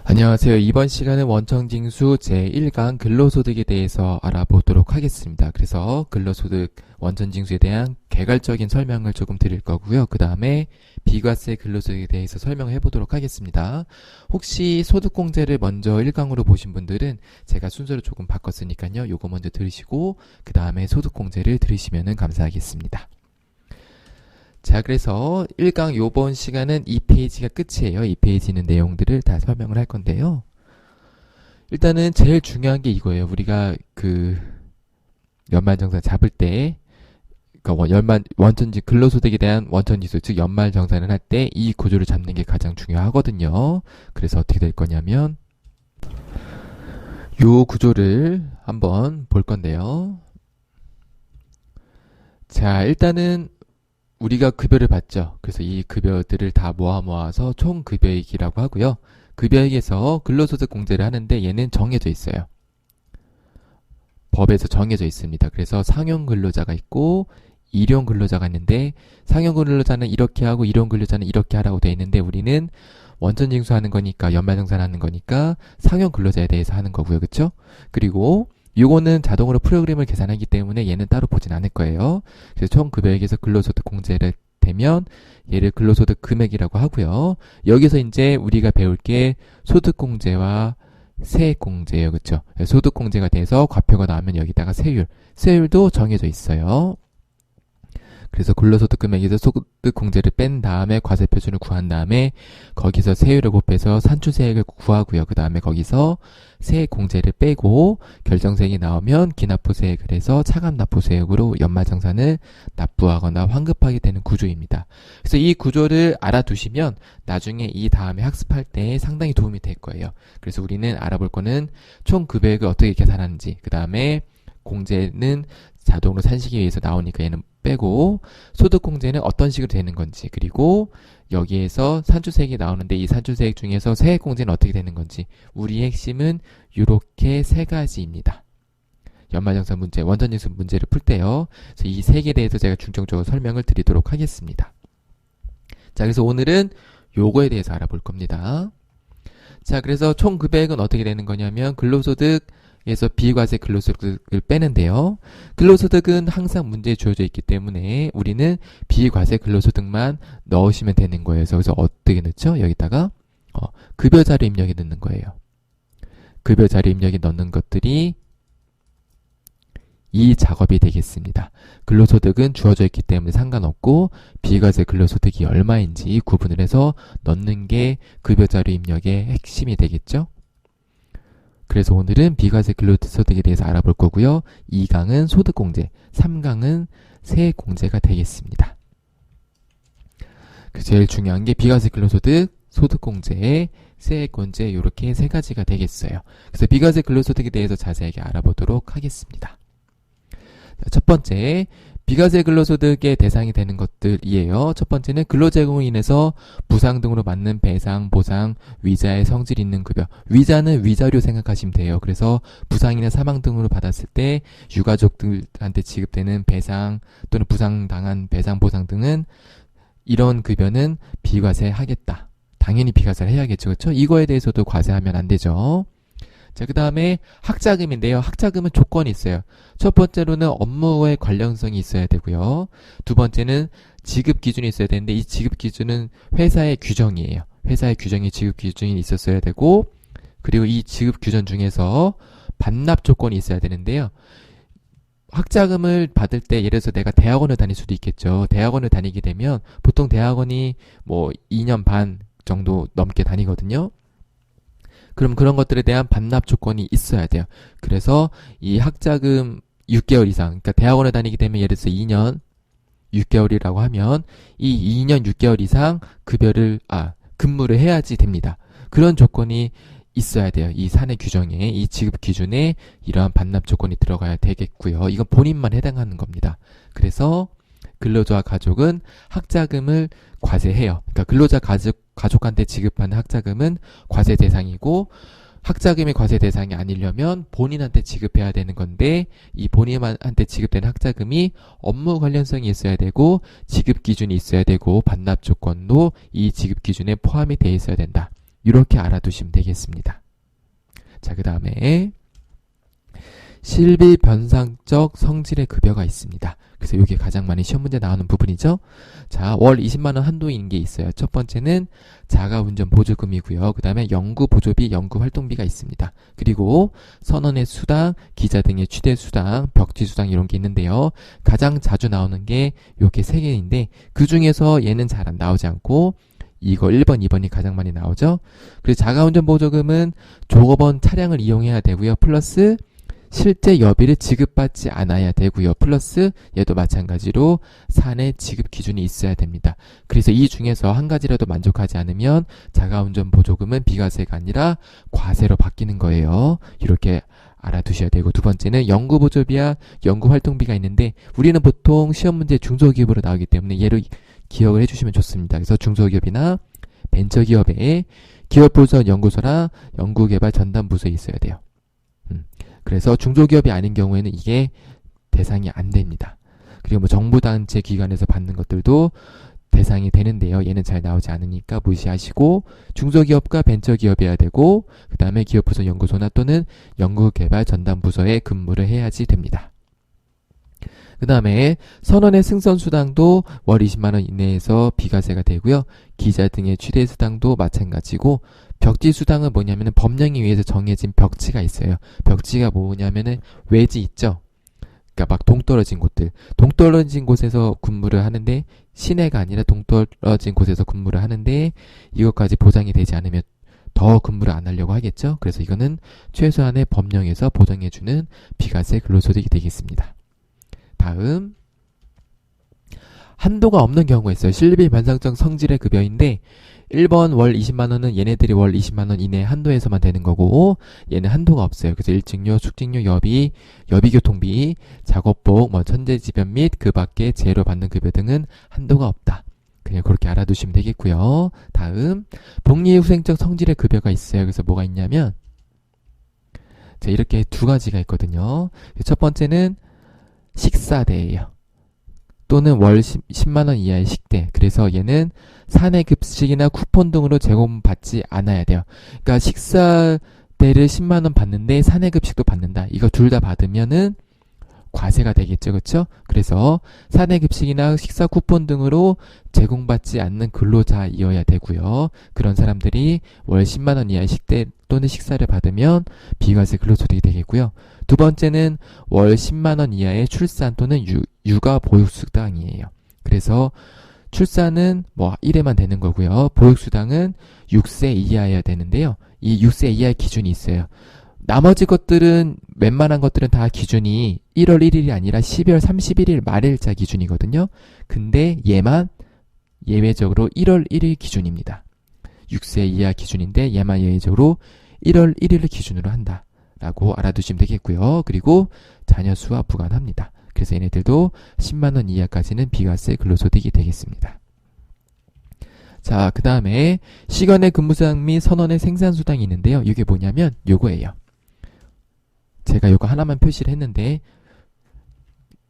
안녕하세요. 이번 시간은 원천징수 제1강 근로소득에 대해서 알아보도록 하겠습니다. 그래서 근로소득 원천징수에 대한 개괄적인 설명을 조금 드릴 거고요. 그 다음에 비과세 근로소득에 대해서 설명해 보도록 하겠습니다. 혹시 소득공제를 먼저 1강으로 보신 분들은 제가 순서를 조금 바꿨으니까요. 요거 먼저 들으시고 그 다음에 소득공제를 들으시면 감사하겠습니다. 자, 그래서 1강 요번 시간은 2페이지가 끝이에요. 2페이지는 내용들을 다 설명을 할 건데요. 일단은 제일 중요한 게 이거예요. 우리가 연말정산 잡을 때, 근로소득에 대한 원천지수, 즉 연말정산을 할 때 이 구조를 잡는 게 가장 중요하거든요. 그래서 어떻게 될 거냐면, 요 구조를 한번 볼 건데요. 자, 일단은 우리가 급여를 받죠. 그래서 이 급여들을 다 모아서 총 급여액이라고 하고요. 급여액에서 근로소득 공제를 하는데 얘는 정해져 있어요. 법에서 정해져 있습니다. 그래서 상용 근로자가 있고 일용 근로자가 있는데 상용 근로자는 이렇게 하고 일용 근로자는 이렇게 하라고 되어 있는데 우리는 원천징수하는 거니까 연말정산하는 거니까 상용 근로자에 대해서 하는 거고요. 그렇죠? 그리고 요거는 자동으로 프로그램을 계산하기 때문에 얘는 따로 보진 않을 거예요. 그래서 총 급여액에서 근로소득 공제를 되면 얘를 근로소득 금액이라고 하고요. 여기서 이제 우리가 배울 게 소득공제와 세액공제예요. 그렇죠? 소득공제가 돼서 과표가 나오면 여기다가 세율도 정해져 있어요. 그래서 근로소득 금액에서 소득공제를 뺀 다음에 과세표준을 구한 다음에 거기서 세율을 곱해서 산출세액을 구하고요. 그 다음에 거기서 세액공제를 빼고 결정세액이 나오면 기납부세액을 해서 차감납부세액으로 연말정산을 납부하거나 환급하게 되는 구조입니다. 그래서 이 구조를 알아두시면 나중에 이 다음에 학습할 때 상당히 도움이 될 거예요. 그래서 우리는 알아볼 거는 총 급여액을 어떻게 계산하는지, 그 다음에 공제는 자동으로 산식에 의해서 나오니까 얘는 빼고 소득공제는 어떤 식으로 되는 건지, 그리고 여기에서 산출세액이 나오는데 이 산출세액 중에서 세액공제는 어떻게 되는 건지, 우리의 핵심은 이렇게 세 가지입니다. 연말정산 문제, 원천징수 문제를 풀 때요. 그래서 이 세 개에 대해서 제가 중점적으로 설명을 드리도록 하겠습니다. 자, 그래서 오늘은 요거에 대해서 알아볼 겁니다. 자, 그래서 총 급여액은 어떻게 되는 거냐면 근로소득에서 비과세 근로소득을 빼는데요. 근로소득은 항상 문제에 주어져 있기 때문에 우리는 비과세 근로소득만 넣으시면 되는 거예요. 그래서 어떻게 넣죠? 여기다가 급여자료 입력에 넣는 거예요. 급여자료 입력에 넣는 것들이 이 작업이 되겠습니다. 근로소득은 주어져 있기 때문에 상관없고 비과세 근로소득이 얼마인지 구분을 해서 넣는 게 급여자료 입력의 핵심이 되겠죠? 그래서 오늘은 비과세 근로소득에 대해서 알아볼 거고요. 2강은 소득공제, 3강은 세액공제가 되겠습니다. 제일 중요한 게 비과세 근로소득, 소득공제, 세액공제 이렇게 세 가지가 되겠어요. 그래서 비과세 근로소득에 대해서 자세하게 알아보도록 하겠습니다. 첫 번째, 비과세 근로소득의 대상이 되는 것들이에요. 첫 번째는 근로제공으로 인해서 부상 등으로 받는 배상, 보상, 위자의 성질 있는 급여. 위자는 위자료 생각하시면 돼요. 그래서 부상이나 사망 등으로 받았을 때 유가족들한테 지급되는 배상 또는 부상당한 배상, 보상 등은 이런 급여는 비과세 하겠다. 당연히 비과세를 해야겠죠. 그렇죠? 이거에 대해서도 과세하면 안 되죠. 자, 그 다음에 학자금인데요. 학자금은 조건이 있어요. 첫 번째로는 업무의 관련성이 있어야 되고요. 두 번째는 지급 기준이 있어야 되는데 이 지급 기준은 회사의 규정이에요. 회사의 규정이 지급 기준이 있었어야 되고, 그리고 이 지급 규정 중에서 반납 조건이 있어야 되는데요. 학자금을 받을 때 예를 들어서 내가 대학원을 다닐 수도 있겠죠. 대학원을 다니게 되면 보통 대학원이 2년 반 정도 넘게 다니거든요. 그럼 그런 것들에 대한 반납 조건이 있어야 돼요. 그래서 이 학자금 6개월 이상, 그러니까 대학원을 다니게 되면 예를 들어서 2년 6개월이라고 하면 이 2년 6개월 이상 근무를 해야지 됩니다. 그런 조건이 있어야 돼요. 이 사내 규정에, 이 지급 기준에 이러한 반납 조건이 들어가야 되겠고요. 이건 본인만 해당하는 겁니다. 그래서 근로자와 가족은 학자금을 과세해요. 그러니까 근로자 가족한테 지급하는 학자금은 과세 대상이고, 학자금이 과세 대상이 아니려면 본인한테 지급해야 되는 건데, 이 본인한테 지급되는 학자금이 업무 관련성이 있어야 되고 지급 기준이 있어야 되고 반납 조건도 이 지급 기준에 포함이 되어 있어야 된다. 이렇게 알아두시면 되겠습니다. 자, 그 다음에 실비 변상적 성질의 급여가 있습니다. 그래서 이게 가장 많이 시험 문제 나오는 부분이죠. 자, 월 20만원 한도인 게 있어요. 첫 번째는 자가운전 보조금이고요. 그 다음에 연구 보조비, 연구 활동비가 있습니다. 그리고 선원의 수당, 기자 등의 취대 수당, 벽지 수당 이런 게 있는데요. 가장 자주 나오는 게 이렇게 세 개인데 그 중에서 얘는 잘 안 나오지 않고 이거 1번, 2번이 가장 많이 나오죠. 그리고 자가운전 보조금은 조업원 차량을 이용해야 되고요. 플러스 실제 여비를 지급받지 않아야 되고요. 플러스 얘도 마찬가지로 사내 지급 기준이 있어야 됩니다. 그래서 이 중에서 한 가지라도 만족하지 않으면 자가운전 보조금은 비과세가 아니라 과세로 바뀌는 거예요. 이렇게 알아두셔야 되고, 두 번째는 연구보조비와 연구활동비가 있는데 우리는 보통 시험 문제 중소기업으로 나오기 때문에 얘를 기억을 해주시면 좋습니다. 그래서 중소기업이나 벤처기업에 기업부설 연구소나 연구개발 전담부서에 있어야 돼요. 그래서 중소기업이 아닌 경우에는 이게 대상이 안 됩니다. 그리고 뭐 정부단체 기관에서 받는 것들도 대상이 되는데요. 얘는 잘 나오지 않으니까 무시하시고 중소기업과 벤처기업이어야 되고 그 다음에 기업부설 연구소나 또는 연구개발 전담부서에 근무를 해야지 됩니다. 그 다음에 선원의 승선수당도 월 20만원 이내에서 비과세가 되고요. 기자 등의 취대수당도 마찬가지고 벽지수당은 뭐냐면은 법령에 의해서 정해진 벽지가 있어요. 벽지가 뭐냐면은 외지 있죠. 그러니까 막 동떨어진 곳들. 동떨어진 곳에서 근무를 하는데 시내가 아니라 동떨어진 곳에서 근무를 하는데 이것까지 보장이 되지 않으면 더 근무를 안 하려고 하겠죠. 그래서 이거는 최소한의 법령에서 보장해주는 비과세 근로소득이 되겠습니다. 다음 한도가 없는 경우가 있어요. 실비 변상적 성질의 급여인데 1번 월 20만원은 얘네들이 월 20만원 이내 한도에서만 되는 거고 얘는 한도가 없어요. 그래서 일증료, 숙직료, 여비, 여비교통비, 작업복, 천재지변 및 그 밖에 재해로 받는 급여 등은 한도가 없다. 그냥 그렇게 알아두시면 되겠고요. 다음 복리후생적 성질의 급여가 있어요. 그래서 뭐가 있냐면 자, 이렇게 두 가지가 있거든요. 첫 번째는 식사대예요. 또는 월 10만원 이하의 식대. 그래서 얘는 사내급식이나 쿠폰 등으로 제공받지 않아야 돼요. 그러니까 식사대를 10만원 받는데 사내급식도 받는다. 이거 둘 다 받으면은 과세가 되겠죠. 그렇죠? 그래서 사내급식이나 식사 쿠폰 등으로 제공받지 않는 근로자이어야 되고요. 그런 사람들이 월 10만원 이하의 식대 또는 식사를 받으면 비과세 근로소득이 되겠고요. 두 번째는 월 10만원 이하의 출산 또는 육아 보육수당이에요. 그래서 출산은 뭐 1회만 되는 거고요. 보육수당은 6세 이하여야 되는데요. 이 6세 이하의 기준이 있어요. 나머지 것들은 웬만한 것들은 다 기준이 1월 1일이 아니라 12월 31일 말일자 기준이거든요. 근데 얘만 예외적으로 1월 1일 기준입니다. 6세 이하 기준인데 얘만 예외적으로 1월 1일을 기준으로 한다 라고 알아두시면 되겠고요. 그리고 자녀 수와 무관합니다. 그래서 얘네들도 10만원 이하까지는 비과세 근로소득이 되겠습니다. 자, 그 다음에 시간의 근무수당 및 선원의 생산수당이 있는데요. 이게 뭐냐면 요거예요. 제가 요거 하나만 표시를 했는데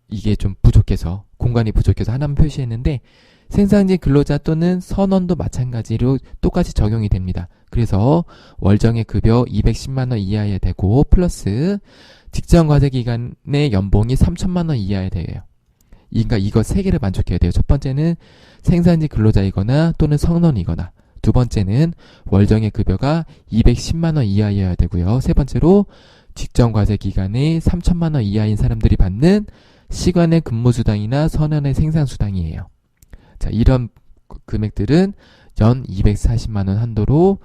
이게 좀 부족해서 공간이 부족해서 하나만 표시했는데 생산직 근로자 또는 선원도 마찬가지로 똑같이 적용이 됩니다. 그래서 월정의 급여 210만원 이하여야 되고 플러스 직장과세기간의 연봉이 3천만원 이하여야 돼요. 그러니까 이거 세 개를 만족해야 돼요. 첫 번째는 생산직 근로자이거나 또는 선원이거나 두 번째는 월정의 급여가 210만원 이하여야 되고요. 세 번째로 직전과세기간에 3천만원 이하인 사람들이 받는 시간의 근무수당이나 선원의 생산수당이에요. 자, 이런 금액들은 연 240만원 한도로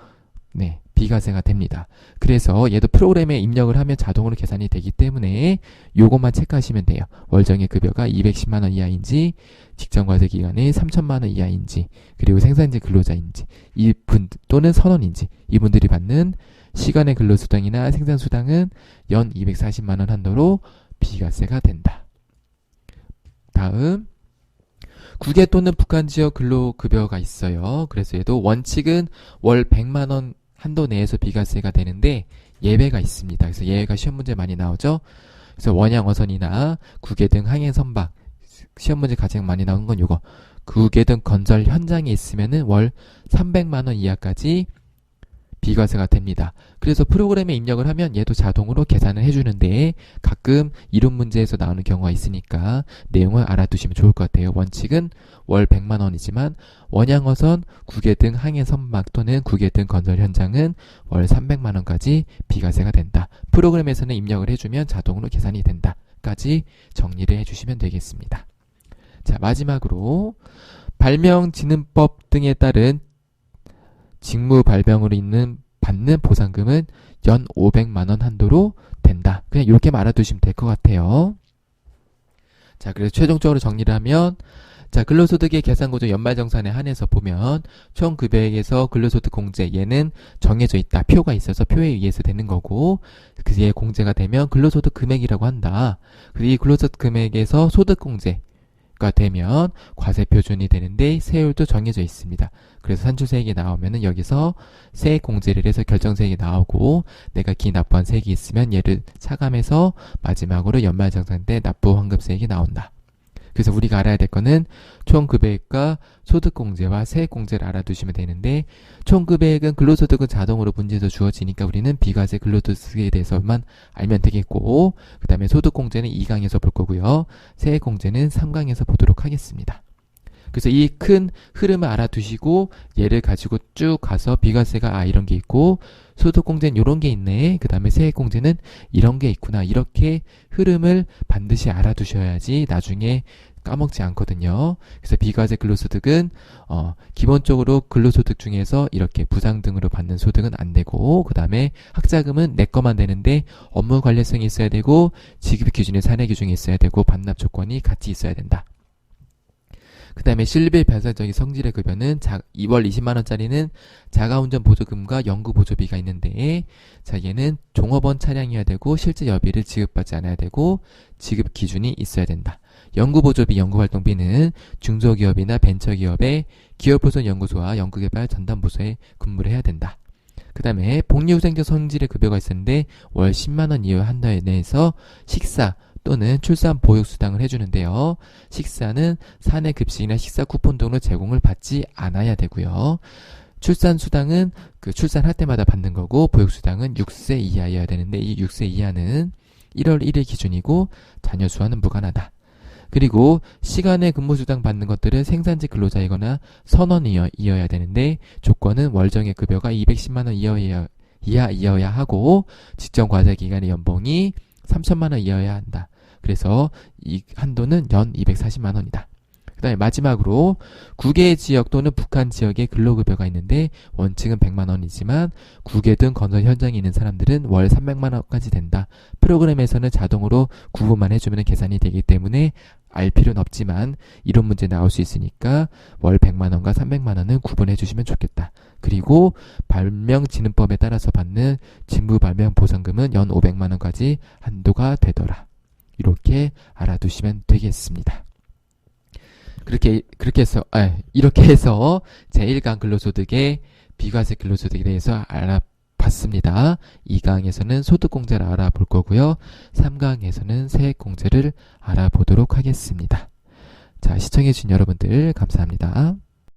비과세가 됩니다. 그래서 얘도 프로그램에 입력을 하면 자동으로 계산이 되기 때문에 요것만 체크하시면 돼요. 월정의 급여가 210만원 이하인지 직전과세기간에 3천만원 이하인지 그리고 생산직 근로자인지 이분 또는 선원인지 이분들이 받는 시간의 근로수당이나 생산수당은 연 240만원 한도로 비과세가 된다. 다음 국외 또는 북한 지역 근로급여가 있어요. 그래서 얘도 원칙은 월 100만원 한도 내에서 비과세가 되는데 예외가 있습니다. 그래서 예외가 시험 문제 많이 나오죠. 그래서 원양 어선이나 국외 등 항해 선박 시험 문제 가장 많이 나오는 건 요거. 국외 등 건설 현장에 있으면은 월 300만원 이하까지 비과세가 됩니다. 그래서 프로그램에 입력을 하면 얘도 자동으로 계산을 해주는데 가끔 이론 문제에서 나오는 경우가 있으니까 내용을 알아두시면 좋을 것 같아요. 원칙은 월 100만 원이지만 원양어선, 국외등 항해 선박 또는 국외등 건설 현장은 월 300만 원까지 비과세가 된다. 프로그램에서는 입력을 해주면 자동으로 계산이 된다. 까지 정리를 해주시면 되겠습니다. 자, 마지막으로 발명진흥법 등에 따른 직무 발명으로 받는 보상금은 연 500만 원 한도로 된다. 그냥 이렇게 알아두시면 될 것 같아요. 자, 그래서 최종적으로 정리를 하면 자, 근로소득의 계산구조 연말정산에 한해서 보면 총 급여액에서 근로소득 공제 얘는 정해져 있다. 표가 있어서 표에 의해서 되는 거고 그에 공제가 되면 근로소득 금액이라고 한다. 그리고 이 근로소득 금액에서 소득 공제가 되면 과세표준이 되는데 세율도 정해져 있습니다. 그래서 산출세액이 나오면은 여기서 세액 공제를 해서 결정세액이 나오고 내가 기납부한 세액이 있으면 얘를 차감해서 마지막으로 연말정산 때 납부 환급세액이 나온다. 그래서 우리가 알아야 될 거는 총급여액과 소득공제와 세액공제를 알아두시면 되는데 총급여액은 근로소득은 자동으로 문제에서 주어지니까 우리는 비과세 근로소득에 대해서만 알면 되겠고 그 다음에 소득공제는 2강에서 볼 거고요. 세액공제는 3강에서 보도록 하겠습니다. 그래서 이 큰 흐름을 알아두시고 얘를 가지고 쭉 가서 비과세가 이런 게 있고 소득공제는 이런 게 있네. 그 다음에 세액공제는 이런 게 있구나. 이렇게 흐름을 반드시 알아두셔야지 나중에 까먹지 않거든요. 그래서 비과세 근로소득은 기본적으로 근로소득 중에서 이렇게 부상 등으로 받는 소득은 안 되고 그 다음에 학자금은 내 거만 되는데 업무 관련성이 있어야 되고 지급 기준이 사내 규정이 있어야 되고 반납 조건이 같이 있어야 된다. 그 다음에 실비 변사적인 성질의 급여는 2월 20만원짜리는 자가운전 보조금과 연구보조비가 있는데 자 얘는 종업원 차량이어야 되고 실제 여비를 지급받지 않아야 되고 지급 기준이 있어야 된다. 연구보조비, 연구활동비는 중소기업이나 벤처기업의 기업보존연구소와 연구개발 전담부서에 근무를 해야 된다. 그 다음에 복리후생적 성질의 급여가 있었는데 월 10만원 이후 한 달 내에서 식사 또는 출산 보육수당을 해주는데요. 식사는 사내 급식이나 식사 쿠폰 등으로 제공을 받지 않아야 되고요. 출산수당은 출산할 때마다 받는 거고 보육수당은 6세 이하여야 되는데 이 6세 이하는 1월 1일 기준이고 자녀 수와는 무관하다. 그리고 시간에 근무수당 받는 것들은 생산직 근로자이거나 선원이어야 되는데 조건은 월정액 급여가 210만원 이하이어야 하고 직전과세기간의 연봉이 3천만원 이하여야 한다. 그래서 이 한도는 연 240만원이다. 그 다음에 마지막으로 국외 지역 또는 북한 지역의 근로급여가 있는데 원칙은 100만원이지만 국외 등 건설 현장에 있는 사람들은 월 300만원까지 된다. 프로그램에서는 자동으로 구분만 해주면 계산이 되기 때문에 알 필요는 없지만 이런 문제 나올 수 있으니까 월 100만원과 300만원은 구분해 주시면 좋겠다. 그리고 발명진흥법에 따라서 받는 직무발명보상금은 연 500만원까지 한도가 되더라. 이렇게 알아두시면 되겠습니다. 이렇게 해서 제1강 근로소득의 비과세 근로소득에 대해서 알아봤습니다. 2강에서는 소득공제를 알아볼 거고요. 3강에서는 세액공제를 알아보도록 하겠습니다. 자, 시청해주신 여러분들 감사합니다.